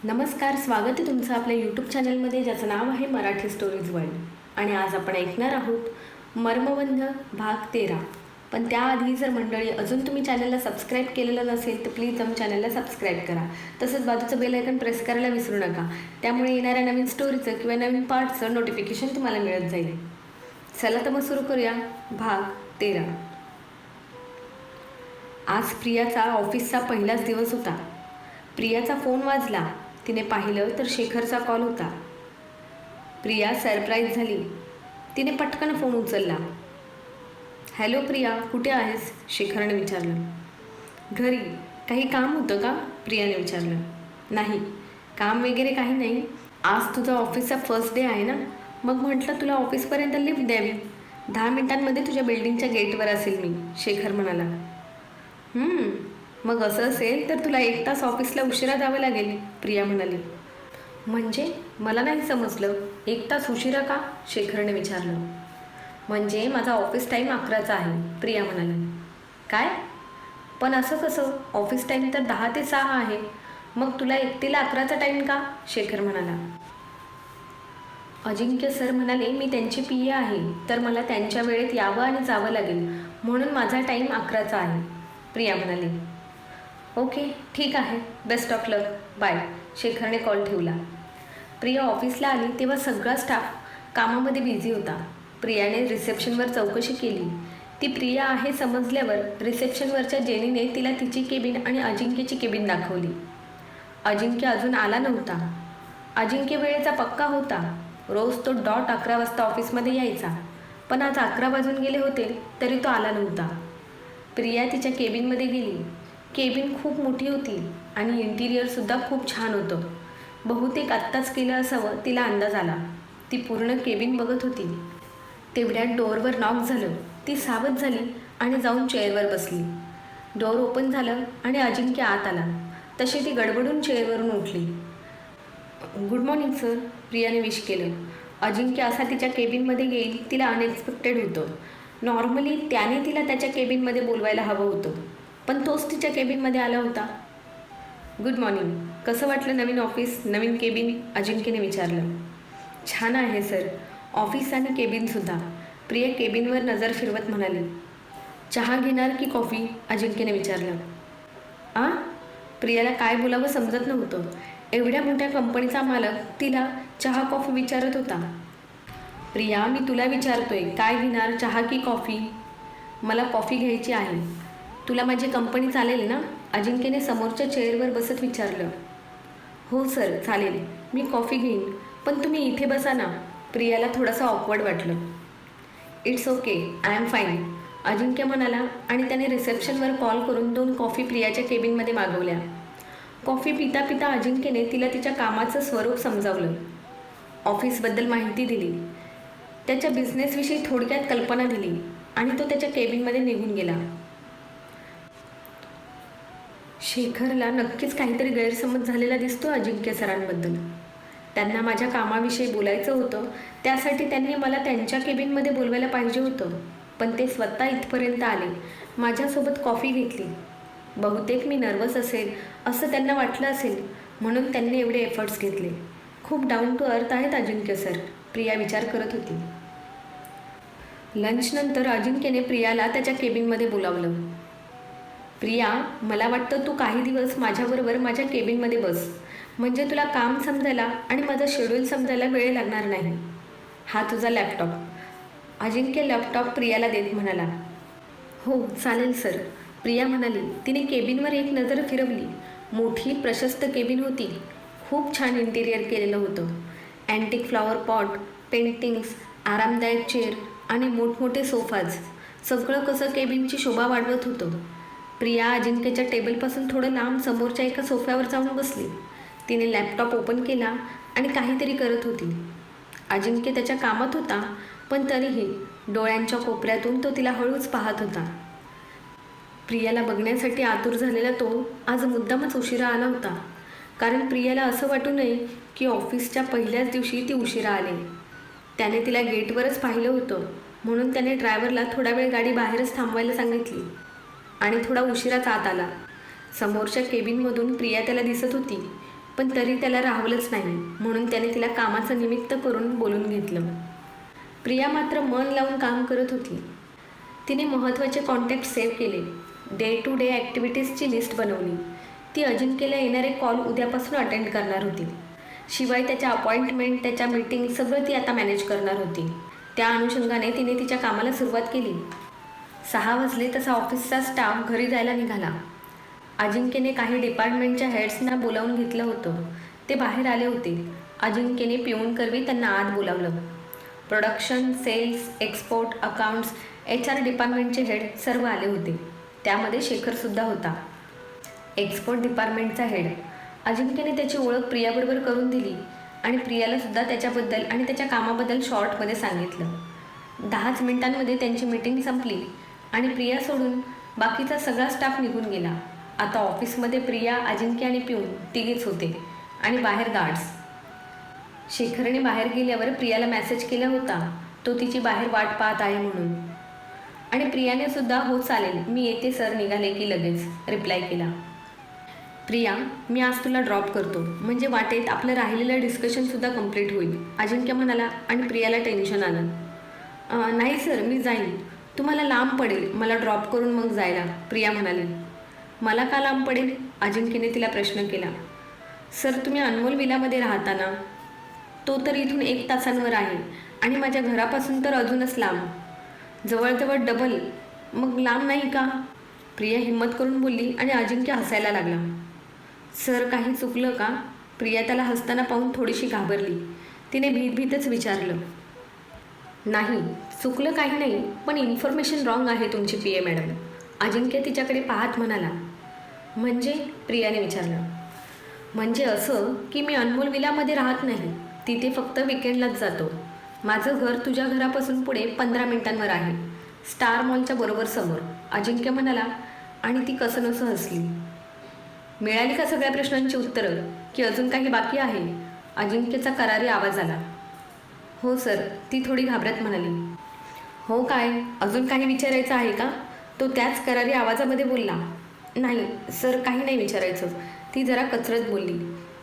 नमस्कार, स्वागत आहे तुमचं आपल्या यूट्यूब चॅनलमध्ये ज्याचं नाव आहे मराठी स्टोरीज वर्ल्ड. आणि आज आपण ऐकणार आहोत मर्मबंध भाग 13. पण त्याआधी जर मंडळी अजून तुम्ही चॅनलला सबस्क्राईब केलेलं नसेल तर प्लीज जाऊन चॅनलला सबस्क्राईब करा. तसंच बाजूचं बेल आयकॉन प्रेस करायला विसरू नका. त्यामुळे येणाऱ्या नवीन स्टोरीचं किंवा नवीन पार्टचं नोटिफिकेशन तुम्हाला मिळत जाईल. चला तर मग सुरू करूया भाग 13. आज प्रियाचा ऑफिसचा पहिलाच दिवस होता. प्रियाचा फोन वाजला. तिने पाहिलं तर शेखरचा कॉल होता. प्रिया सरप्राईज झाली. तिने पटकन फोन उचलला. हॅलो प्रिया, कुठे आहेस? शेखरने विचारलं. घरी. काही काम होतं का? प्रियाने विचारलं. नाही, काम वगैरे काही नाही. आज तुझा ऑफिसचा फर्स्ट डे आहे ना, मग म्हटलं तुला ऑफिसपर्यंत लिफ्ट द्यावी. 10 मिनिटांमध्ये तुझ्या बिल्डिंगच्या गेटवर असेल मी, शेखर म्हणाला. मग असं असेल तर तुला 1 तास ऑफिसला उशिरा जावं लागेल, प्रिया म्हणाली. म्हणजे मला नाही समजलं. 1 तास उशिरा का? शेखरने विचारलं. म्हणजे माझा ऑफिस टाईम 11चा आहे, प्रिया म्हणाली. काय? पण असं कसं? ऑफिस टाईम तर 10 ते 6 आहे. मग तुला एकटीला 11चा टाईम का? शेखर म्हणाला. अजिंक्य सर म्हणाले मी त्यांची पीए आहे, तर मला त्यांच्या वेळेत यावं आणि जावं लागेल, म्हणून माझा टाईम 11चा आहे, प्रिया म्हणाली. ओके, ठीक आहे. Best of luck. बाय. शेखरने कॉल ठेवला. प्रिया ऑफिसला आली तेव्हा सगळा स्टाफ कामामध्ये बिझी होता. प्रियाने रिसेप्शनवर चौकशी केली. ती प्रिया आहे समजल्यावर रिसेप्शनवरच्या जेनीने तिला तिची केबिन आणि अजिंक्यची केबिन दाखवली. अजिंक्य अजून आला नव्हता. अजिंक्य वेळेचा पक्का होता. रोज तो डॉट 11 वाजता ऑफिसमध्ये यायचा. पण आज 11 वाजून गेले होते तरी तो आला नव्हता. प्रिया तिच्या केबिनमध्ये गेली. केबिन खूप मोठी होती आणि इंटिरियरसुद्धा खूप छान होतं. बहुतेक आत्ताच केलं असावं तिला अंदाज आला. ती पूर्ण केबिन बघत होती. तेवढ्यात डोअरवर नॉक झालं. ती सावध झाली आणि जाऊन चेअरवर बसली. डोअर ओपन झालं आणि अजिंक्य आत आला. तशी ती गडबडून चेअरवरून उठली. गुड मॉर्निंग सर, प्रियाने विश केलं. अजिंक्य असा तिच्या केबिनमध्ये येईल तिला अनएक्सपेक्टेड होतं. नॉर्मली त्याने तिला त्याच्या केबिनमध्ये बोलवायला हवं होतं, पण तोच तिच्या केबिनमध्ये आला होता. Good morning. कसं वाटलं नवीन ऑफिस, नवीन केबिन? अजिंक्यने विचारलं. छान आहे सर, ऑफिस आणि केबिनसुद्धा, प्रिया केबिनवर नजर फिरवत म्हणाली. चहा घेणार की कॉफी? अजिंक्यने विचारलं. प्रियाला काय बोलावं समजत नव्हतं. एवढ्या मोठ्या कंपनीचा मालक तिला चहा कॉफी विचारत होता. प्रिया, मी तुला विचारतोय, काय घेणार, चहा की कॉफी? मला कॉफी घ्यायची आहे. तुला माझी कंपनी चालेल ना? अजिंक्यने समोरच्या चेअरवर बसत विचारलं. हो सर, चालेल. मी कॉफी घेईन, पण तुम्ही इथे बसा ना. प्रियाला थोडंसं ऑकवर्ड वाटलं. It's okay, I am fine, Ajinkya म्हणाला आणि त्याने रिसेप्शनवर कॉल करून 2 कॉफी प्रियाच्या केबिनमध्ये मागवल्या. कॉफी पिता पिता अजिंक्यने तिला तिच्या कामाचं स्वरूप समजावलं. ऑफिसबद्दल माहिती दिली. त्याच्या बिझनेसविषयी थोडक्यात कल्पना दिली आणि तो त्याच्या केबिनमध्ये निघून गेला. शेखरला नक्कीच काहीतरी गैरसमज झालेला दिसतो अजिंक्य सरांबद्दल. त्यांना माझ्या कामाविषयी बोलायचं होतं, त्यासाठी त्यांनी मला त्यांच्या केबिनमध्ये बोलवायला पाहिजे होतं, पण ते स्वतः इथपर्यंत आले, माझ्यासोबत कॉफी घेतली. बहुतेक मी नर्वस असेल असं त्यांना वाटलं असेल, म्हणून त्यांनी एवढे एफर्ट्स घेतले. खूप डाऊन टू अर्थ आहेत अजिंक्य सर, प्रिया विचार करत होती. लंचनंतर अजिंक्यने प्रियाला त्याच्या केबिनमध्ये बोलावलं. प्रिया, मला वाटतं तू काही दिवस माझ्याबरोबर माझ्या केबिनमध्ये बस, म्हणजे तुला काम समजायला आणि माझं शेड्यूल समजायला वेळ लागणार नाही. हा तुझा लॅपटॉप. अजिंक्य लॅपटॉप प्रियाला देत म्हणाला. हो चालेल सर, प्रिया म्हणाली. तिने केबिनवर एक नजर फिरवली. मोठी प्रशस्त केबिन होती. खूप छान इंटिरियर केलेलं होतं. अँटिक फ्लॉवर पॉट, पेंटिंग्स, आरामदायक चेअर आणि मोठमोठे सोफाज, सगळं कसं केबिनची शोभा वाढवत होतं. प्रिया अजिंक्यच्या टेबलपासून थोडं लांब समोरच्या एका सोफ्यावर जाऊन बसली. तिने लॅपटॉप ओपन केला आणि काहीतरी करत होती. अजिंक्य त्याच्या कामात होता, पण तरीही डोळ्यांच्या कोपऱ्यातून तो तिला हळूच पाहत होता. प्रियाला बघण्यासाठी आतुर झालेला तो आज मुद्दामच उशिरा आला होता, कारण प्रियाला असं वाटू नये की ऑफिसच्या पहिल्याच दिवशी ती उशिरा आली. त्याने तिला गेटवरच पाहिलं होतं, म्हणून त्याने ड्रायव्हरला थोडा वेळ गाडी बाहेरच थांबवायला सांगितली आणि थोडा उशिराच आत आला. समोरच्या केबिनमधून प्रिया त्याला दिसत होती. पण तरी त्याला राहवलंच नाही, म्हणून त्याने तिला कामाचं निमित्त करून बोलून घेतलं. प्रिया मात्र मन लावून काम करत होती. तिने महत्त्वाचे कॉन्टॅक्ट सेव्ह केले, डे टू डे ॲक्टिव्हिटीजची लिस्ट बनवली. ती अजिंक्यला येणारे कॉल उद्यापासून अटेंड करणार होती. शिवाय त्याच्या अपॉइंटमेंट, त्याच्या मीटिंग सगळं ती आता मॅनेज करणार होती. त्या अनुषंगाने तिने तिच्या कामाला सुरुवात केली. 6 वाजले तसा ऑफिसचा स्टाफ घरी जायला निघाला. अजिंक्यने काही डिपार्टमेंटच्या हेड्सना बोलावून घेतलं होतं. ते बाहेर आले होते. अजिंक्यने पिऊन करवी त्यांना आत बोलावलं. Production, sales, export, accounts, HR डिपार्टमेंटचे हेड सर्व आले होते. त्यामध्ये शेखरसुद्धा होता. Export डिपार्टमेंटचा head. अजिंक्यने त्याची ओळख प्रियाबरोबर करून दिली आणि प्रियालासुद्धा त्याच्याबद्दल आणि त्याच्या कामाबद्दल शॉर्टमध्ये सांगितलं. 10च मिनिटांमध्ये त्यांची मीटिंग संपली आणि प्रिया सोडून बाकीचा सगळा स्टाफ निघून गेला. आता ऑफिसमध्ये प्रिया, अजिंक्य आणि पिऊन तिघेच होते आणि बाहेर गार्ड्स. शेखरने बाहेर गेल्यावर प्रियाला मेसेज केला होता, तो तिची बाहेर वाट पाहत आहे म्हणून. आणि प्रियाने सुद्धा हो चालेल, मी येते सर, निघाले की लगेच रिप्लाय केला. प्रिया, मी आज तुला ड्रॉप करतो, म्हणजे वाटेत आपलं राहिलेलं डिस्कशनसुद्धा कंप्लीट होईल, अजिंक्य म्हणाला. आणि प्रियाला टेन्शन आलं. नाही सर, मी जाईन, तुम्हाला लांब पडेल मला ड्रॉप करून मग जायला, प्रिया म्हणाली. मला का लांब पडेल, अजिंक्यने तिला प्रश्न केला. सर, तुम्ही अनमोल विलामध्ये राहता ना? तो तर इथून 1 तासांवर आहे आणि माझ्या घरापासून तर अजूनच लांब, जवळजवळ डबल. मग लांब नाही का? प्रिया हिम्मत करून बोलली आणि अजिंक्य हसायला लागला. सर, काही चुकलं का? प्रिया त्याला हसताना पाहून थोडीशी घाबरली. तिने भीतच विचारलं. नाही, चुकलं काही नाही, पण इन्फॉर्मेशन रॉंग आहे तुमची PA मॅडम, अजिंक्य तिच्याकडे पाहत म्हणाला. म्हणजे? प्रियाने विचारलं. म्हणजे असं की मी अनमोल विलामध्ये राहत नाही, तिथे फक्त विकेंडलाच जातो. माझं घर तुझ्या घरापासून पुढे 15 मिनिटांवर आहे, स्टार मॉलच्या बरोबर समोर, अजिंक्य म्हणाला. आणि ती कसंनसं हसली. मिळाली का सगळ्या प्रश्नांची उत्तरं की अजून काही बाकी आहे? अजिंक्यचा करारी आवाज आला. हो सर, ती थोडी घाबरत म्हणाली. हो काय, अजून काही विचारायचं आहे का? तो त्याच करारी आवाजामध्ये बोलला. नाही सर, काही नाही विचारायचं, ती जरा कचरत बोलली.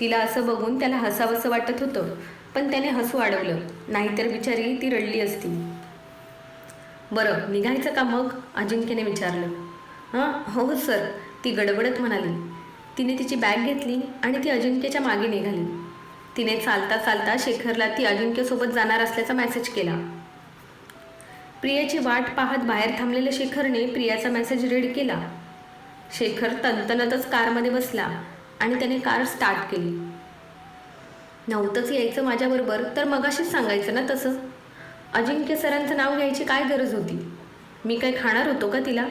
तिला असं बघून त्याला हसावंसं वाटत होतं, पण त्याने हसू अडवलं, नाहीतर बिचारी ती रडली असती. बरं, निघायचं का मग, अजिंक्यने विचारलं. हो सर, ती गडबडत म्हणाली. तिने तिची बॅग घेतली आणि ती अजिंक्यच्या मागे निघाली. तिने चालता चालता शेखरला ती अजिंक्यसोबत जाणार असल्याचा मेसेज केला. प्रियाची वाट पाहत बाहेर थांबलेल्या शेखरने प्रियाचा मेसेज रीड केला. शेखर तणतणतच कारमध्ये बसला आणि त्याने कार स्टार्ट केली. नव्हतंच यायचं माझ्याबरोबर तर मगाशीच सांगायचं ना तसं. अजिंक्य सरांचं नाव घ्यायची काय गरज होती? मी काय खाणार होतो का तिला?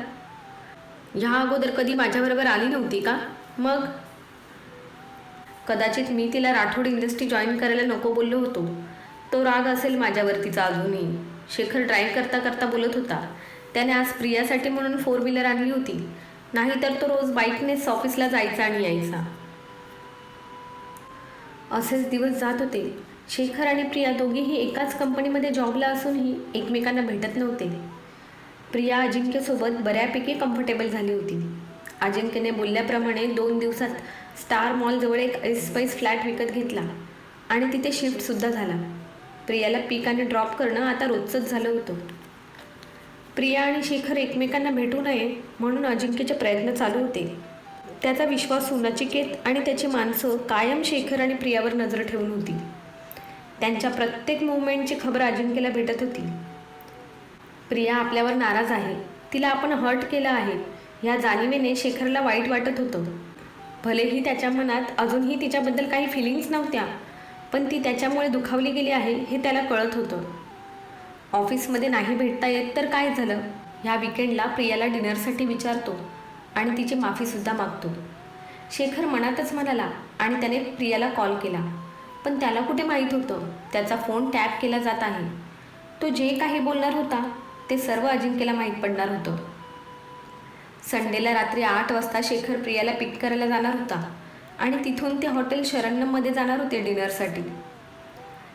ह्या अगोदर कधी माझ्याबरोबर आली नव्हती का? मग कदाचित मी तिला राठोड इंडस्ट्री जॉईन करायला नको बोललो होतो, तो राग असेल माझ्यावरतीचा अजूनही. शेखर ड्राईव्ह करता करता बोलत होता. त्याने आज प्रियासाठी म्हणून 4 व्हीलर आणली होती, नाहीतर तो रोज बाईकनेच ऑफिसला जायचा आणि यायचा. असेच दिवस जात होते. शेखर आणि प्रिया दोघीही एकाच कंपनीमध्ये जॉबला असूनही एकमेकांना भेटत नव्हते. प्रिया अजिंक्यसोबत बऱ्यापैकी कम्फर्टेबल झाली होती. अजिंक्यने बोलल्याप्रमाणे 2 दिवसात स्टार मॉलजवळ एक एस्पाईस फ्लॅट विकत घेतला आणि तिथे शिफ्टसुद्धा झाला. प्रियाला पिक आणि ड्रॉप करणं आता रोजचंच झालं होतं. प्रिया आणि शेखर एकमेकांना भेटू नये म्हणून अजिंक्यचे प्रयत्न चालू होते. त्याचा विश्वासू नचिकेत आणि त्याची माणसं कायम शेखर आणि प्रियावर नजर ठेवून होती. त्यांच्या प्रत्येक मूवमेंटची खबर अजिंक्यला भेटत होती. प्रिया आपल्यावर नाराज आहे, तिला आपण हर्ट केलं आहे, ह्या जाणीवेने शेखरला वाईट वाटत होतं. भलेही त्याच्या मनात अजूनही तिच्याबद्दल काही फिलिंग्स नव्हत्या, पण ती त्याच्यामुळे दुखावली गेली आहे हे त्याला कळत होतं. ऑफिसमध्ये नाही भेटता येत तर काय झालं, ह्या विकेंडला प्रियाला डिनरसाठी विचारतो आणि तिची माफीसुद्धा मागतो. शेखर मनातच म्हणाला आणि त्याने प्रियाला कॉल केला, पण त्याला कुठे माहीत होतं त्याचा फोन टॅप केला जात आहे. तो जे काही बोलणार होता ते सर्व अजिंक्यला माहीत पडणार होतं. संडेला रात्री 8 वाजता शेखर प्रियाला पिक करायला जाणार होता आणि तिथून ते हॉटेल शरण्यममध्ये जाणार होते डिनरसाठी.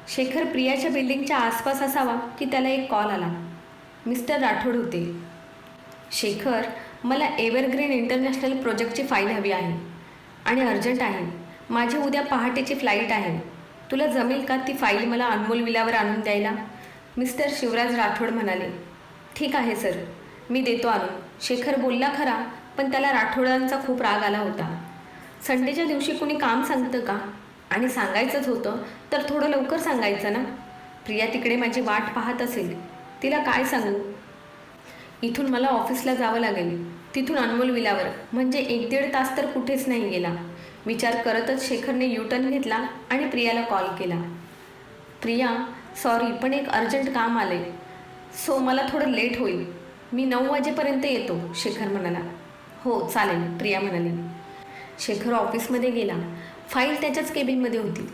शेखर प्रियाच्या बिल्डिंगच्या आसपास असावा की त्याला एक कॉल आला. मिस्टर राठोड होते. शेखर, मला एव्हरग्रीन इंटरनॅशनल प्रोजेक्टची फाईल हवी आहे आणि अर्जंट आहे. माझी उद्या पहाटेची फ्लाईट आहे. तुला जमेल का ती फाईल मला अनमोल विलावर आणून द्यायला? मिस्टर शिवराज राठोड म्हणाले. ठीक आहे सर, मी देतो आणून. शेखर बोलला खरा, पण त्याला राठोडांचा खूप राग आला होता. संडेच्या दिवशी कुणी काम सांगतं का? आणि सांगायचंच होतं तर थोडं लवकर सांगायचं ना. प्रिया तिकडे माझी वाट पाहत असेल, तिला काय सांगू? इथून मला ऑफिसला जावं लागेल, तिथून अनमोल विलावर, म्हणजे 1-1.5 तास तर कुठेच नाही गेला. विचार करतच शेखरने युटर्न घेतला आणि प्रियाला कॉल केला. प्रिया, सॉरी पण एक अर्जंट काम आले, सो मला थोडं लेट होईल. मी 9 वाजेपर्यंत येतो, शेखर म्हणाला. हो चालेल, प्रिया म्हणाली. शेखर ऑफिसमध्ये गेला. फाईल त्याच्याच केबिनमध्ये होती.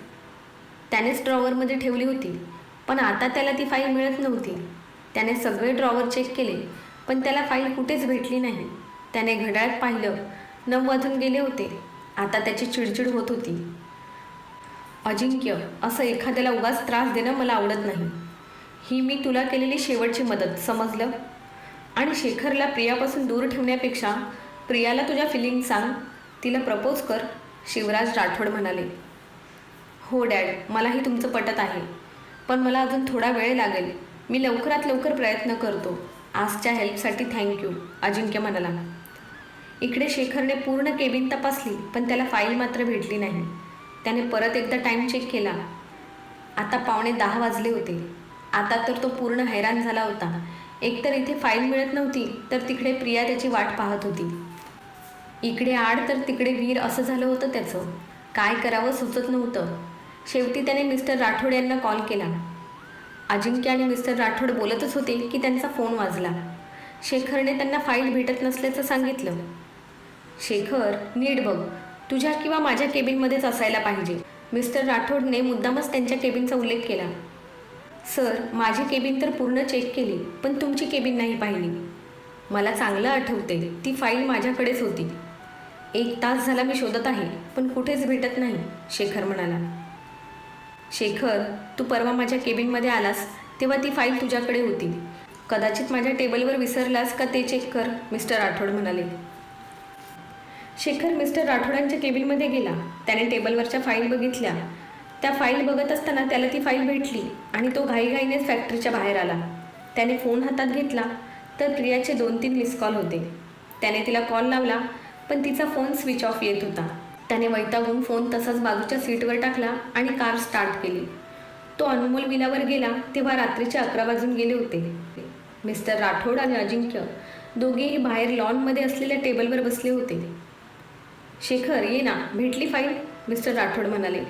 त्यानेच ड्रॉवरमध्ये ठेवली होती, पण आता त्याला ती फाईल मिळत नव्हती. त्याने सगळे ड्रॉवर चेक केले, पण त्याला फाईल कुठेच भेटली नाही. त्याने घड्याळात पाहिलं, 9 वाजून गेले होते. आता त्याची चिडचिड होत होती. अजिंक्य, असं एखाद्याला उगाच त्रास देणं मला आवडत नाही. ही मी तुला केलेली शेवटची मदत, समजलं? आणि शेखरला प्रियापासून दूर ठेवण्यापेक्षा प्रियाला तुझ्या फिलिंग सांग, तिला प्रपोज कर, शिवराज राठोड म्हणाले. हो डॅड, मलाही तुमचं पटत आहे, पण मला अजून थोडा वेळ लागेल. मी लवकरात लवकर प्रयत्न करतो. आजच्या हेल्पसाठी थँक्यू, अजिंक्य म्हणाला. इकडे शेखरने पूर्ण केबिन तपासली, पण त्याला फाईल मात्र भेटली नाही. त्याने परत एकदा टाईम चेक केला. आता 9:15 वाजले होते. आता तर तो पूर्ण हैराण झाला होता. एकतर इथे फाईल मिळत नव्हती, तर तिकडे प्रिया त्याची वाट पाहत होती. इकडे आड तर तिकडे वीर असं झालं होतं त्याचं. काय करावं सुचत नव्हतं. शेवटी त्याने मिस्टर राठोड यांना कॉल केला. अजिंक्य आणि मिस्टर राठोड बोलतच होते की त्यांचा फोन वाजला. शेखरने त्यांना फाईल भेटत नसल्याचं सांगितलं. शेखर, नीट बघ, तुझ्या किंवा माझ्या केबिनमध्येच असायला पाहिजे. मिस्टर राठोडने मुद्दामच त्यांच्या केबिनचा उल्लेख केला. सर, माझी केबिन तर पूर्ण चेक केली, पण तुमची केबिन नाही पाहिली. मला चांगलं आठवते, ती फाईल माझ्याकडेच होती. 1 तास झाला मी शोधत आहे, पण कुठेच भेटत नाही, शेखर म्हणाला. शेखर, तू परवा माझ्या केबिनमध्ये आलास तेव्हा ती फाईल तुझ्याकडे होती. कदाचित माझ्या टेबलवर विसरलास का ते चेक कर, मिस्टर राठोड म्हणाले. शेखर मिस्टर राठोडांच्या केबिनमध्ये गेला. त्याने टेबलवरच्या फाईल बघितल्या. त्या फाईल बघत असताना त्याला ती फाईल भेटली आणि तो घाईघाईनेच फॅक्टरीच्या बाहेर आला. त्याने फोन हातात घेतला तर प्रियाचे 2-3 मिस कॉल होते. त्याने तिला कॉल लावला, पण तिचा फोन स्विच ऑफ येत होता. त्याने वैतागून फोन तसाच बाजूच्या सीटवर टाकला आणि कार स्टार्ट केली. तो अनमोल विलावर गेला तेव्हा रात्रीचे 11 वाजून गेले होते. मिस्टर राठोड आणि अजिंक्य दोघेही बाहेर लॉनमध्ये असलेल्या टेबलवर बसले होते. शेखर, ये ना, भेटली फाईल, मिस्टर राठोड म्हणाले.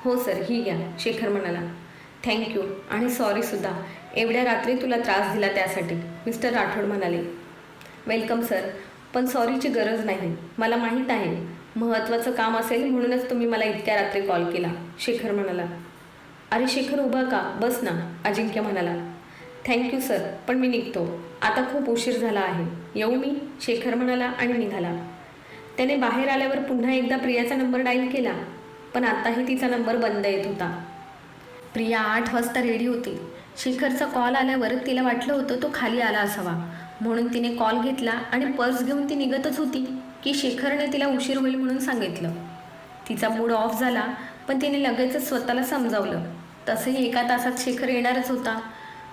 हो सर, ही घ्या, शेखर म्हणाला. थँक्यू आणि सॉरीसुद्धा, एवढ्या रात्री तुला त्रास दिला त्यासाठी, मिस्टर राठोड म्हणाले. वेलकम सर, पण सॉरीची गरज नाही. मला माहीत आहे महत्त्वाचं काम असेल म्हणूनच तुम्ही मला इतक्या रात्री कॉल केला, शेखर म्हणाला. अरे शेखर, उभा का, बस ना, अजिंक्य म्हणाला. थँक्यू सर, पण मी निघतो, आता खूप उशीर झाला आहे. येऊ मी, शेखर म्हणाला आणि निघाला. त्याने बाहेर आल्यावर पुन्हा एकदा प्रियाचा नंबर डायल केला, पण आताही तिचा नंबर बंद येत होता. प्रिया 8 वाजता रेडी होती. शेखरचा कॉल आल्यावर तिला वाटलं होतं तो खाली आला असावा, म्हणून तिने कॉल घेतला आणि पर्स घेऊन ती निघतच होती की शेखरने तिला उशीर होईल म्हणून सांगितलं. तिचा मूड ऑफ झाला, पण तिने लगेचच स्वतःला समजावलं. तसंही 1 तासात शेखर येणारच होता,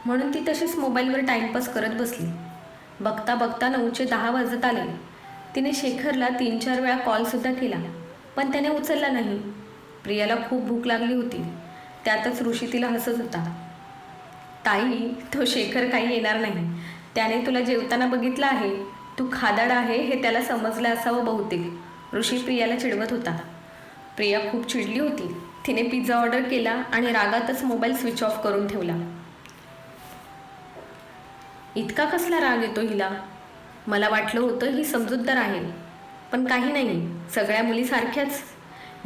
म्हणून ती तशीच मोबाईलवर टाईमपास करत बसली. बघता बघता 9:10 वाजत आले. तिने शेखरला 3-4 वेळा कॉलसुद्धा केला, पण त्याने उचलला नाही. प्रियाला खूप भूक लागली होती. त्यातच ऋषी तिला हसत होता. ताई, तो शेखर काही येणार नाही. त्याने तुला जेवताना बघितलं आहे. तू खादाड आहे हे त्याला समजलं असावं बहुतेक, ऋषी प्रियाला चिडवत होता. प्रिया खूप चिडली होती. तिने पिझ्झा ऑर्डर केला आणि रागातच मोबाईल स्विच ऑफ करून ठेवला. इतका कसला राग येतो हिला? मला वाटलं होतं ही समजूतदार आहे, पण काही नाही, सगळ्या मुली सारख्याच.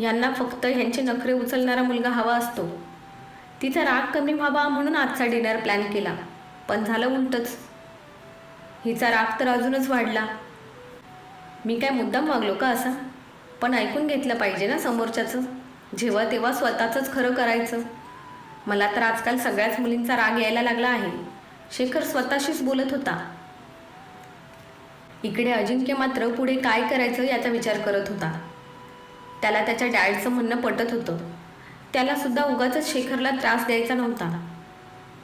यांना फक्त ह्यांचे नखरे उचलणारा मुलगा हवा असतो. तिचा राग कमी व्हावा म्हणून आजचा डिनर प्लॅन केला, पण झालं उलटच. हिचा राग तर अजूनच वाढला. मी काय मुद्दाम वागलो का असा? पण ऐकून घेतलं पाहिजे ना समोरच्याचं. जेव्हा तेव्हा स्वतःचंच खरं करायचं. मला तर आजकाल सगळ्याच मुलींचा राग यायला लागला आहे, शेखर स्वतःशीच बोलत होता. इकडे अजिंक्य मात्र पुढे काय करायचं याचा विचार करत होता. त्याला त्याच्या डॅडचं म्हणणं पटत होतं. त्यालासुद्धा उगाचच शेखरला त्रास द्यायचा नव्हता.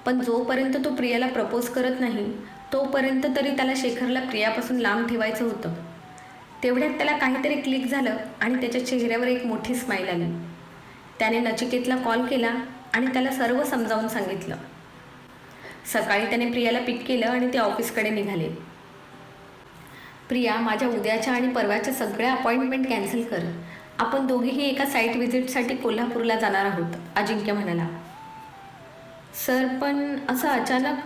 पण जोपर्यंत तो प्रियाला प्रपोज करत नाही तोपर्यंत तरी त्याला शेखरला प्रियापासून लांब ठेवायचं होतं. तेवढ्यात त्याला काहीतरी क्लिक झालं आणि त्याच्या चेहऱ्यावर एक मोठी स्माईल आली. त्याने नचिकेतला कॉल केला आणि त्याला सर्व समजावून सांगितलं. सकाळी त्याने प्रियाला पिक केलं आणि ते ऑफिसकडे निघाले. प्रिया, माझ्या उद्याच्या आणि परवाच्या सगळ्या अपॉइंटमेंट कॅन्सल कर. आपण दोघेही एका साईट व्हिजिटसाठी कोल्हापूरला जाणार आहोत, अजिंक्य म्हणाला. सर, पण असं अचानक?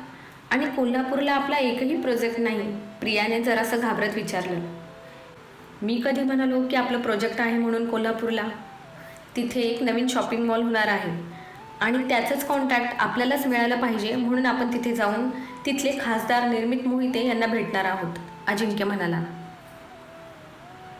आणि कोल्हापूरला आपला एकही प्रोजेक्ट नाही, प्रियाने जरासं घाबरत विचारलं. मी कधी म्हणालो की आपलं प्रोजेक्ट आहे म्हणून कोल्हापूरला? तिथे एक नवीन शॉपिंग मॉल होणार आहे आणि त्याचंच कॉन्टॅक्ट आपल्यालाच मिळालं पाहिजे म्हणून आपण तिथे जाऊन तिथले खासदार निर्मित मोहिते यांना भेटणार आहोत, अजिंक्य म्हणाला.